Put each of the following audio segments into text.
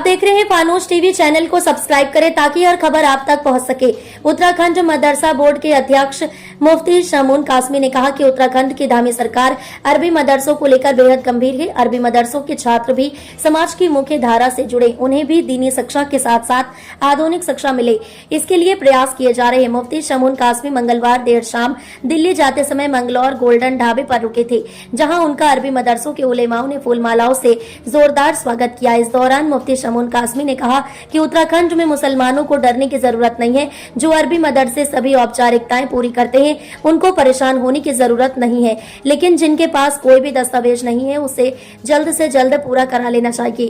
देख रहे हैं फानूस टीवी। चैनल को सब्सक्राइब करें ताकि हर खबर आप तक पहुंच सके। उत्तराखंड मदरसा बोर्ड के अध्यक्ष मुफ्ती शमून कासमी ने कहा कि उत्तराखंड की धामी सरकार अरबी मदरसों को लेकर बेहद गंभीर है। अरबी मदरसों के छात्र भी समाज की मुख्य धारा से जुड़े, उन्हें भी दीनी शिक्षा के साथ साथ आधुनिक शिक्षा मिले, इसके लिए प्रयास किए जा रहे हैं। मुफ्ती शमून कासमी मंगलवार देर शाम दिल्ली जाते समय मंगलौर गोल्डन ढाबे पर रुके थे, जहां उनका अरबी मदरसों के उलेमाओं ने फूलमालाओं से जोरदार स्वागत किया। इस दौरान मुफ्ती शमून कासमी ने कहा कि उत्तराखंड में मुसलमानों को डरने की जरूरत नहीं है। जो अरबी मदरसे सभी औपचारिकताएं पूरी करते हैं, उनको परेशान होने की जरूरत नहीं है, लेकिन जिनके पास कोई भी दस्तावेज नहीं है उसे जल्द से जल्द पूरा करा लेना चाहिए।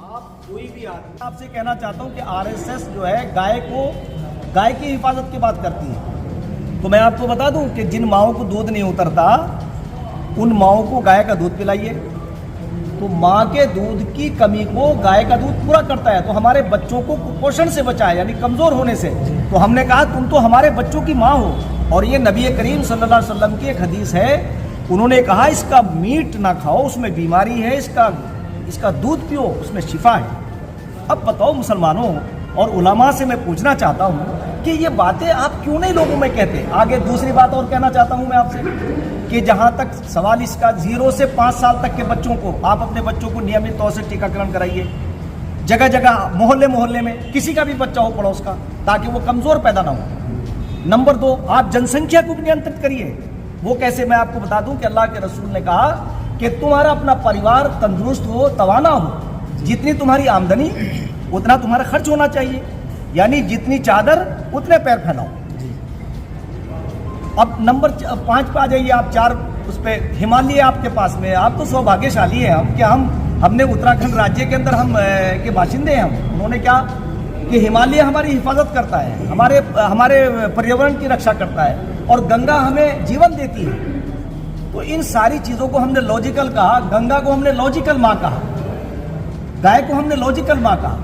आप कोई भी आदमी, आपसे कहना चाहता हूं कि आरएसएस जो है गाय की हिफाजत की बात करती है। तो मैं आपको बता दूं कि जिन माओं को दूध नहीं उतरता उन माओं को गाय का दूध पिलाइए, तो माँ के दूध की कमी को गाय का दूध पूरा करता है। तो हमारे बच्चों को कुपोषण से बचाए, यानी कमजोर होने से। तो हमने कहा तुम तो हमारे बच्चों की माँ हो। और ये नबी करीम सल्लल्लाहु अलैहि वसल्लम की एक हदीस है, उन्होंने कहा इसका मीट ना खाओ, उसमें बीमारी है, इसका दूध पियो, उसमें शिफा है। अब बताओ मुसलमानों और उलमा से मैं पूछना चाहता हूँ कि ये बातें आप क्यों नहीं लोगों में कहते। आगे दूसरी बात और कहना चाहता हूँ मैं आपसे कि जहाँ तक सवाल इसका 0 से 5 साल तक के बच्चों को, आप अपने बच्चों को नियमित तौर से टीकाकरण कराइए। जगह जगह मोहल्ले में किसी का भी बच्चा हो पड़ोस का, ताकि वो कमज़ोर पैदा ना हो। नंबर 2, आप जनसंख्या को भी नियंत्रित करिए। वो कैसे, मैं आपको बता दूं कि अल्लाह के रसूल ने कहा कि तुम्हारा अपना परिवार तंदुरुस्त हो, तवाना हो, जितनी तुम्हारी आमदनी उतना तुम्हारा खर्च होना चाहिए, यानी जितनी चादर उतने पैर फैलाओ। अब नंबर 5 पे आ जाइए आप। 4 उस पे हिमालय आपके पास में, आप तो सौभाग्यशाली है। हमने उत्तराखंड राज्य के अंदर हम के बाशिंदे हैं। उन्होंने क्या कि हिमालय हमारी हिफाजत करता है, हमारे पर्यावरण की रक्षा करता है, और गंगा हमें जीवन देती है। तो इन सारी चीज़ों को हमने लॉजिकल कहा। गंगा को हमने लॉजिकल माँ कहा, गाय को हमने लॉजिकल माँ कहा।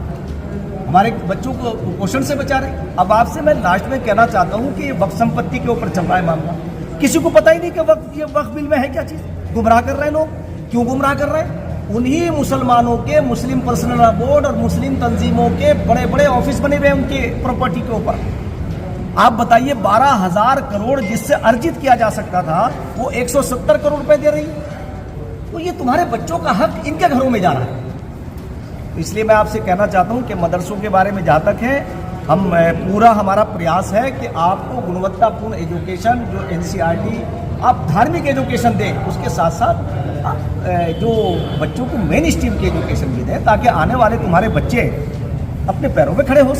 हमारे बच्चों को कुपोषण से बचा रहे। अब आपसे मैं लास्ट में कहना चाहता हूँ कि ये वक्फ संपत्ति के ऊपर चल रहा है मामला। किसी को पता ही नहीं कि ये वक्फ बिल में है क्या चीज़। गुमराह कर रहे हैं लोग। क्यों गुमराह कर रहे हैं? उन्हीं मुसलमानों के मुस्लिम पर्सनल बोर्ड और मुस्लिम तंजीमों के बड़े बड़े ऑफिस बने हुए हैं उनके प्रॉपर्टी के ऊपर। आप बताइए 12,000 करोड़ जिससे अर्जित किया जा सकता था, वो 170 करोड़ रुपए दे रही। तो ये तुम्हारे बच्चों का हक इनके घरों में जा रहा है। इसलिए मैं आपसे कहना चाहता हूं कि मदरसों के बारे में जहाँ तक है, हम पूरा हमारा प्रयास है कि आपको गुणवत्तापूर्ण एजुकेशन, जो एनसीईआरटी, आप धार्मिक एजुकेशन दें, उसके साथ साथ जो बच्चों को मेन स्ट्रीम की एजुकेशन भी दें, ताकि आने वाले तुम्हारे बच्चे अपने पैरों पे खड़े हो।